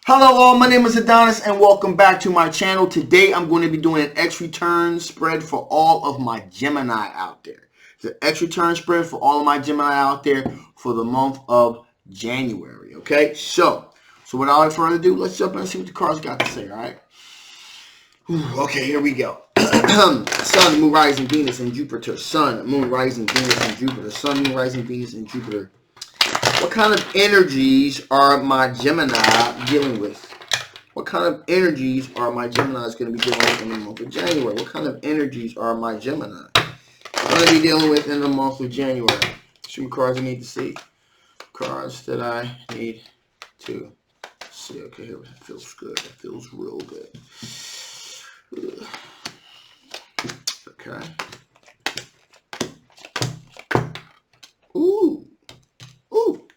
Hello all, my name is Adonis and welcome back to my channel. Today I'm going to be doing an X return spread for all of my Gemini out there. It's an X return spread for all of my Gemini out there for the month of January. Okay, so without further ado, let's jump in and see what the cards got to say, alright? Okay, here we go. Sun, Moon, Rising, Venus, and Jupiter. Sun, Moon, Rising, Venus, and Jupiter. Sun, Moon, Rising, Venus, and Jupiter. What kind of energies are my Gemini dealing with? What kind of energies are my Geminis going to be dealing with in the month of January? What kind of energies are my Gemini going to be dealing with in the month of January? Some cards I need to see. Cards that I need to see. Okay, here it feels good. It feels real good. Okay. Ooh. Ooh.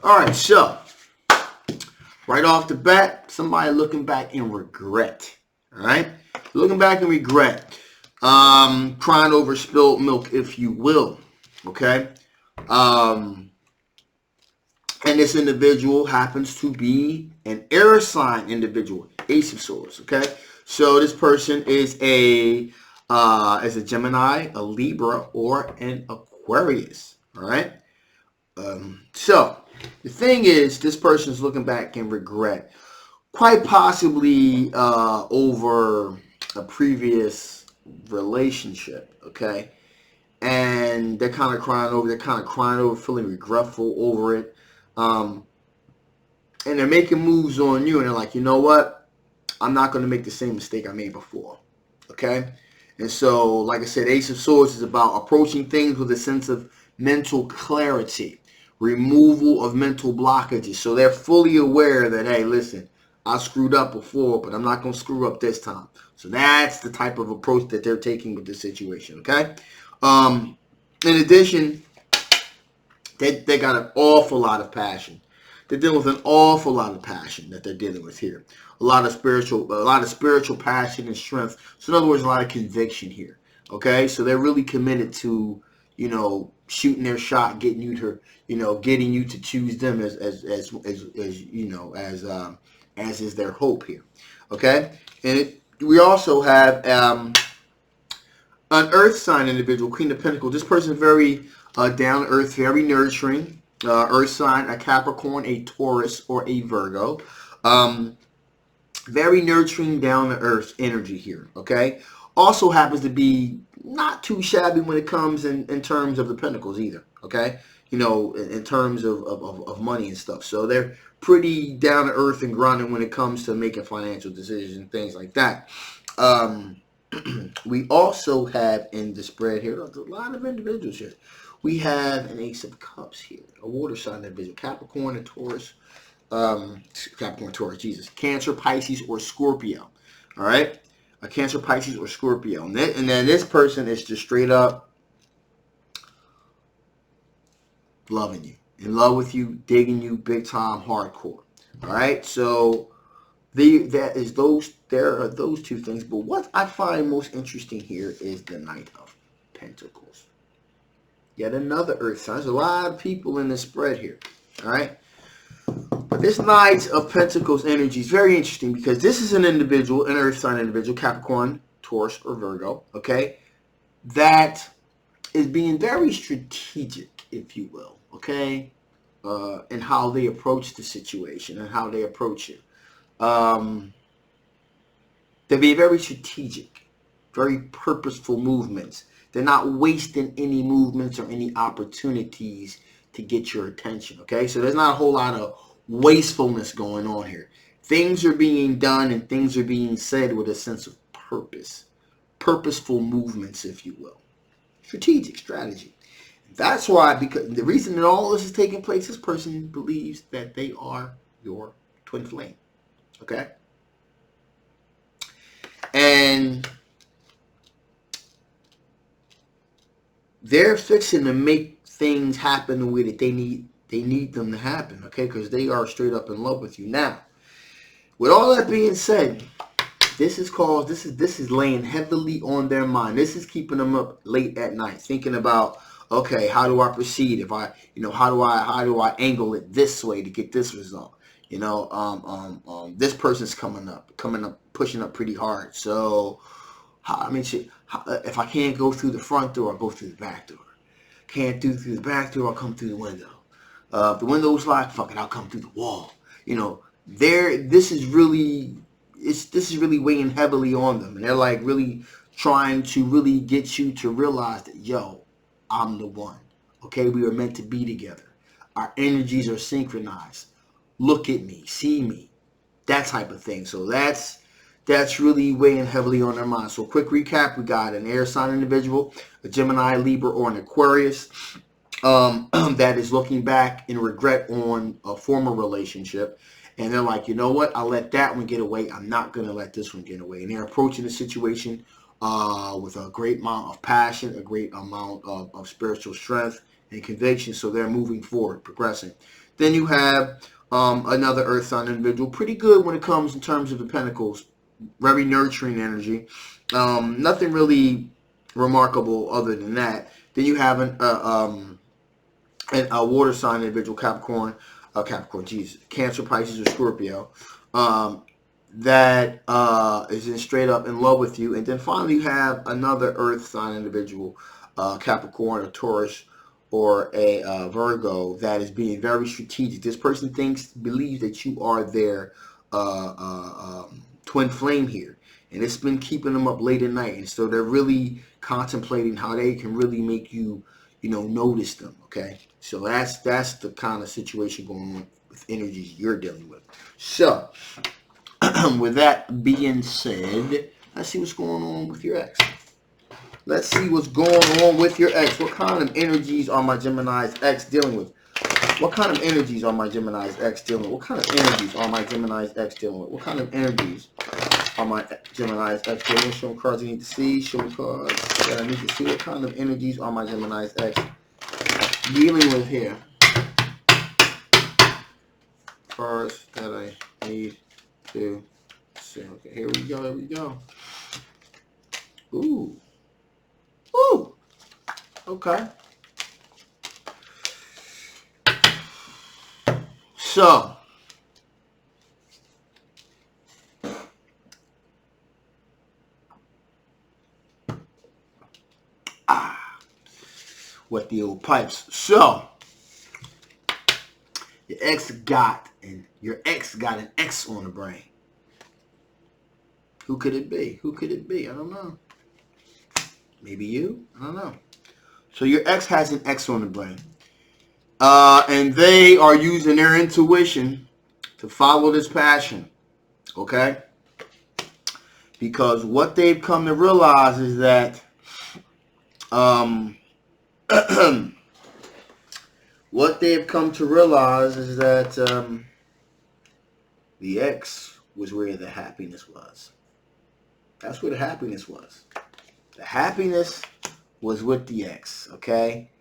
All right, so right off the bat, somebody looking back in regret. All right, looking back in regret, crying over spilled milk, if you will. Okay, and this individual happens to be an air sign individual, Ace of Swords. Okay, so this person is a Gemini, a Libra, or an Aquarius. All right, so the thing is, this person's looking back in regret, quite possibly over a previous relationship, okay? And they're kind of crying over, feeling regretful over it. And they're making moves on you, and they're like, you know what? I'm not going to make the same mistake I made before, okay? And so, like I said, Ace of Swords is about approaching things with a sense of mental clarity. Removal of mental blockages. So they're fully aware that, hey, listen, I screwed up before, but I'm not going to screw up this time. So that's the type of approach that they're taking with this situation, okay? In addition, they got an awful lot of passion. They're dealing with an awful lot of passion that they're dealing with here. A lot of spiritual passion and strength. So in other words, a lot of conviction here, okay? So they're really committed to, you know, shooting their shot, getting you to choose them as you know, as is their hope here, okay? And we also have an earth sign individual, Queen of Pentacles. This person is very down to earth, very nurturing. Earth sign, a Capricorn, a Taurus, or a Virgo. Very nurturing, down to earth energy here, okay? Also happens to be not too shabby when it comes in terms of the pentacles either, okay? You know, in terms of money and stuff. So they're pretty down to earth and grounded when it comes to making financial decisions and things like that. We also have in the spread here, a lot of individuals here. We have an Ace of Cups here, a water sign individual, Capricorn and Taurus. Capricorn, Taurus, Jesus. Cancer, Pisces, or Scorpio. All right? A Cancer, Pisces, or Scorpio. And then this person is just straight up loving you. In love with you, digging you big time, hardcore. All right? So there are those two things. But what I find most interesting here is the Knight of Pentacles. Yet another earth sign. There's a lot of people in this spread here. All right? But this Knight of Pentacles energy is very interesting because this is an individual, an earth sign individual, Capricorn, Taurus, or Virgo, okay, that is being very strategic, if you will, okay, in how they approach the situation and how they approach it. They're being very strategic, very purposeful movements. They're not wasting any movements or any opportunities to get your attention, okay? So there's not a whole lot of wastefulness going on here. Things are being done and things are being said with a sense of purpose. Purposeful movements, if you will. Strategic strategy. That's why, because the reason that all this is taking place, this person believes that they are your twin flame, okay? And they're fixing to make things happen the way that they need them to happen, okay? Because they are straight up in love with you. Now, with all that being said, this is laying heavily on their mind. This is keeping them up late at night, thinking about, okay, how do I proceed? If I, how do I angle it this way to get this result? You know, this person's coming up, pushing up pretty hard. So, if I can't go through the front door, I'll go through the back door. Can't do through the back door, I'll come through the window. If the window's locked, fuck it, I'll come through the wall. You know, this is really weighing heavily on them, and they're like really trying to really get you to realize that, yo, I'm the one. Okay, we were meant to be together. Our energies are synchronized. Look at me, see me, that type of thing. So that's really weighing heavily on their mind. So quick recap: we got an air sign individual, a Gemini, Libra, or an Aquarius that is looking back in regret on a former relationship. And they're like, you know what? I let that one get away. I'm not going to let this one get away. And they're approaching the situation with a great amount of passion, a great amount of spiritual strength and conviction. So they're moving forward, progressing. Then you have another earth sign individual. Pretty good when it comes in terms of the pentacles. Very nurturing energy. Nothing really remarkable other than that. Then you have a water sign individual, Capricorn, Cancer, Pisces, or Scorpio, that is in straight up in love with you. And then finally you have another earth sign individual, Capricorn, or Taurus, or a Virgo, that is being very strategic. This person believes that you are their twin flame here, and it's been keeping them up late at night, and so they're really contemplating how they can really make you, notice them. Okay, so that's the kind of situation going on with energies you're dealing with. So with that being said, let's see what's going on with your ex. Let's see what's going on with your ex. What kind of energies are my Gemini's ex dealing with? What kind of energies are my Gemini's ex dealing with? What kind of energies are my Gemini's ex dealing with? What kind of energies are my Gemini's ex dealing with? Show me cards I need to see. Show me cards that I need to see. What kind of energies are my Gemini's ex dealing with here? Cards that I need to see. Okay, here we go. Ooh. Ooh. Okay. So, what the old pipes. So, your ex got an X on the brain. Who could it be? I don't know. Maybe you? I don't know. So your ex has an X on the brain. And they are using their intuition to follow this passion. Okay? Because what they've come to realize is that the X was where the happiness was. That's where the happiness was. The happiness was with the X, okay?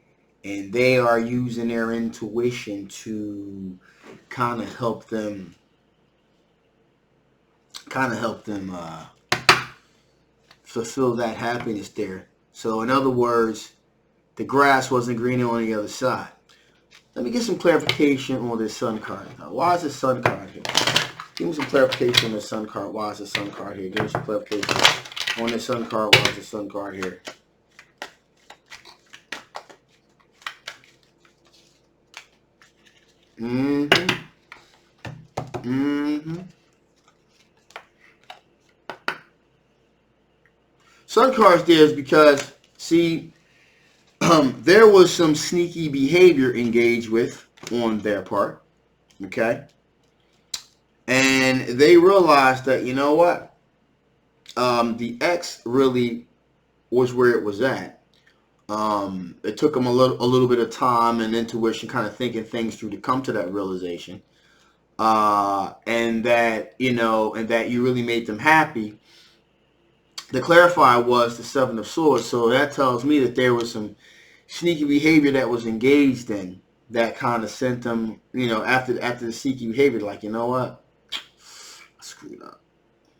And they are using their intuition to kind of help them fulfill that happiness there. So in other words, the grass wasn't greener on the other side. Let me get some clarification on this sun card. Why is the sun card here? Give me some clarification on the sun card. Why is the sun card here? Give me some clarification on the sun card. Why is the sun card here? Sun cards there is because, see, there was some sneaky behavior engaged with on their part, okay? And they realized that, you know what? The X really was where it was at. It took them a little bit of time and intuition, kind of thinking things through to come to that realization. And that you really made them happy. The clarifier was the Seven of Swords, so that tells me that there was some sneaky behavior that was engaged in that kind of sent them, after the sneaky behavior, like, you know what, I screwed up,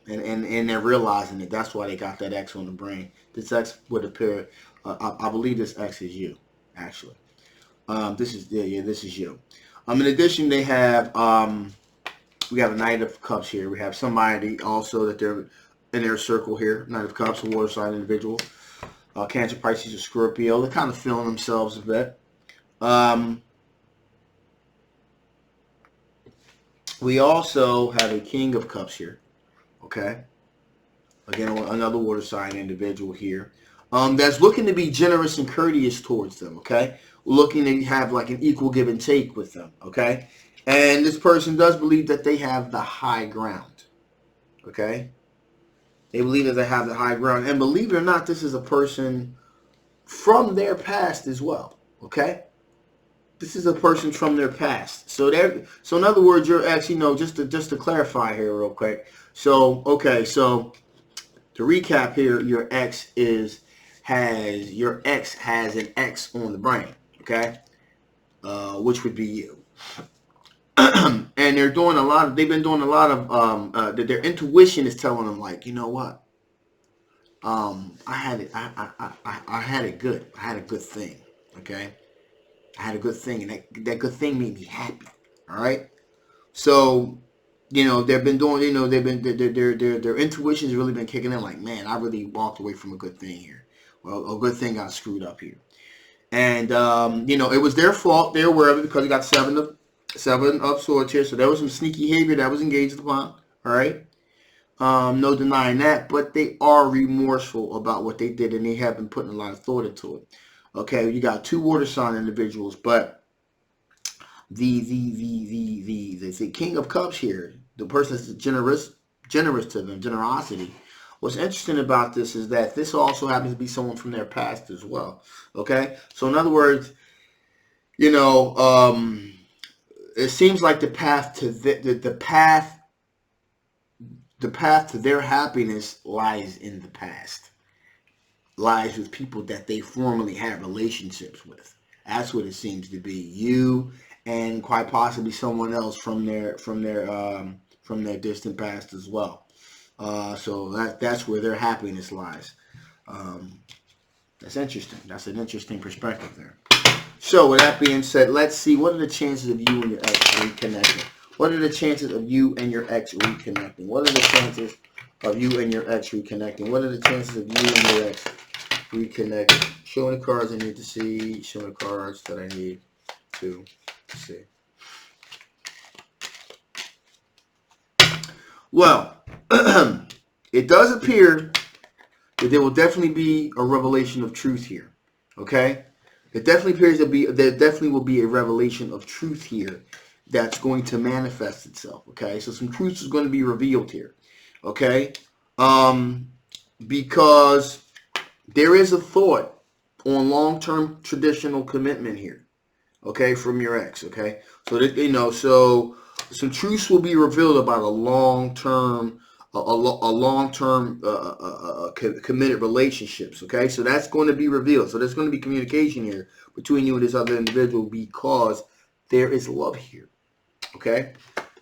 and they're realizing it. That's why they got that X on the brain. This X would appear. I believe this X is you, actually. This is you. In addition, they have We have a Knight of Cups here. We have somebody also that they're in their circle here. Knight of Cups, a water sign individual. Cancer, Pisces, or Scorpio. They're kind of feeling themselves a bit. We also have a King of Cups here. Okay. Again, another water sign individual here. That's looking to be generous and courteous towards them. Okay. Looking to have like an equal give and take with them. Okay. And this person does believe that they have the high ground. Okay. They believe that they have the high ground. And believe it or not, this is a person from their past as well. Okay. This is a person from their past. So in other words, your ex, just to clarify here real quick. So, okay, so to recap here, your ex has an X on the brain, okay? Which would be you. And they've been doing a lot of their intuition is telling them, like, you know what? I had it good. I had a good thing, okay? I had a good thing, and that good thing made me happy. All right. So, they've been doing, their intuition has really been kicking in. Like, man, I really walked away from a good thing here. Well, a good thing got screwed up here, and it was their fault. They're aware of it because they got seven of swords here. So there was some sneaky behavior that was engaged upon. All right. No denying that, but they are remorseful about what they did, and they have been putting a lot of thought into it. Okay, you got two water sign individuals, but the King of Cups here, the person that's generous to them, generosity. What's interesting about this is that this also happens to be someone from their past as well. Okay, so in other words, it seems like the path to the path to their happiness lies in the past. Lies with people that they formerly had relationships with. That's what it seems to be. You and quite possibly someone else from their distant past as well. So that's where their happiness lies. That's interesting. That's an interesting perspective there. So with that being said, let's see, what are the chances of you and your ex reconnecting? What are the chances of you and your ex reconnecting? What are the chances of you and your ex reconnecting? What are the chances of you and your ex reconnecting? Show me the cards I need to see. Show me the cards that I need to see. Well, it does appear that there will definitely be a revelation of truth here. Okay? It definitely appears there definitely will be a revelation of truth here that's going to manifest itself. Okay? So some truth is going to be revealed here. Okay? Because there is a thought on long-term traditional commitment here. Okay? From your ex. Okay? So that, so some truths will be revealed about a long-term committed relationships. Okay, so that's going to be revealed. So there's going to be communication here between you and this other individual because there is love here. Okay,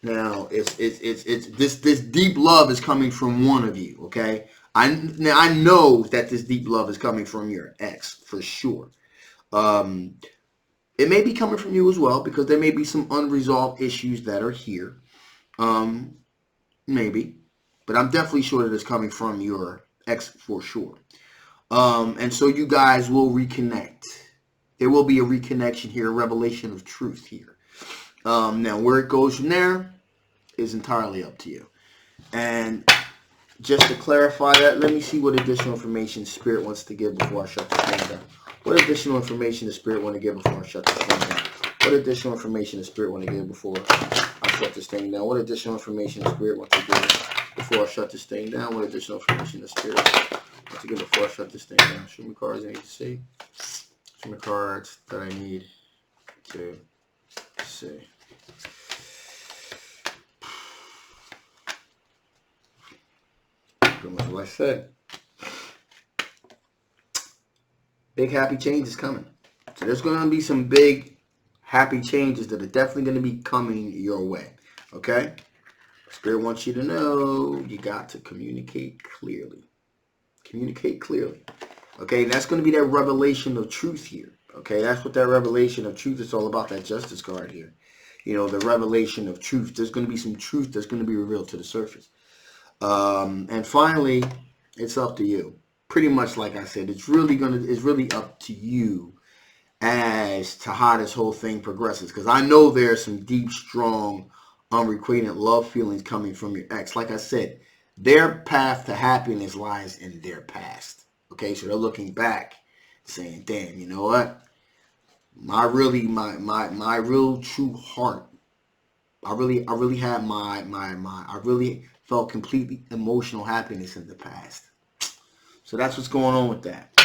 now it's this deep love is coming from one of you. Okay, I know that this deep love is coming from your ex for sure. It may be coming from you as well because there may be some unresolved issues that are here. Maybe. But I'm definitely sure that it's coming from your ex for sure. And so you guys will reconnect. There will be a reconnection here, a revelation of truth here. Now, where it goes from there is entirely up to you. And just to clarify that, let me see what additional information Spirit wants to give before I shut this thing down. What additional information does Spirit want to give before I shut this thing down? What additional information does Spirit want to give before I shut this thing down? What additional information does Spirit want to give before I shut this thing down? What additional information does Spirit want to give before I shut this thing down? Show me cards I need to see. Show me cards that I need to see. Pretty much what I said. Big happy change is coming. So there's going to be some big happy changes that are definitely going to be coming your way. Okay? Spirit wants you to know you got to communicate clearly. Communicate clearly. Okay? And that's going to be that revelation of truth here. Okay? That's what that revelation of truth is all about, that justice card here. you know, the revelation of truth. There's going to be some truth that's going to be revealed to the surface. And finally, it's up to you. Pretty much like I said, it's really up to you as to how this whole thing progresses. Because I know there's some deep, strong, unrequited love feelings coming from your ex. Like I said, their path to happiness lies in their past. Okay, so they're looking back, saying, "Damn, you know what? My real true heart. I really had I really felt completely emotional happiness in the past." So that's what's going on with that.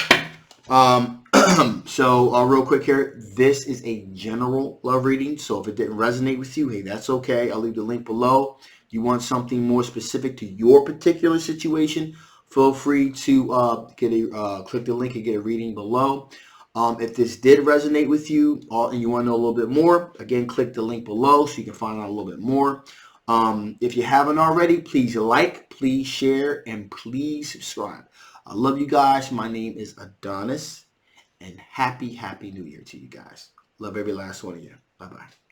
So real quick here, this is a general love reading. So if it didn't resonate with you, hey, that's okay. I'll leave the link below. You want something more specific to your particular situation, feel free to click the link and get a reading below. If this did resonate with you and you want to know a little bit more, again, click the link below so you can find out a little bit more. If you haven't already, please like, please share, and please subscribe. I love you guys. My name is Adonis, and happy New Year to you guys. Love every last one of you. Bye-bye.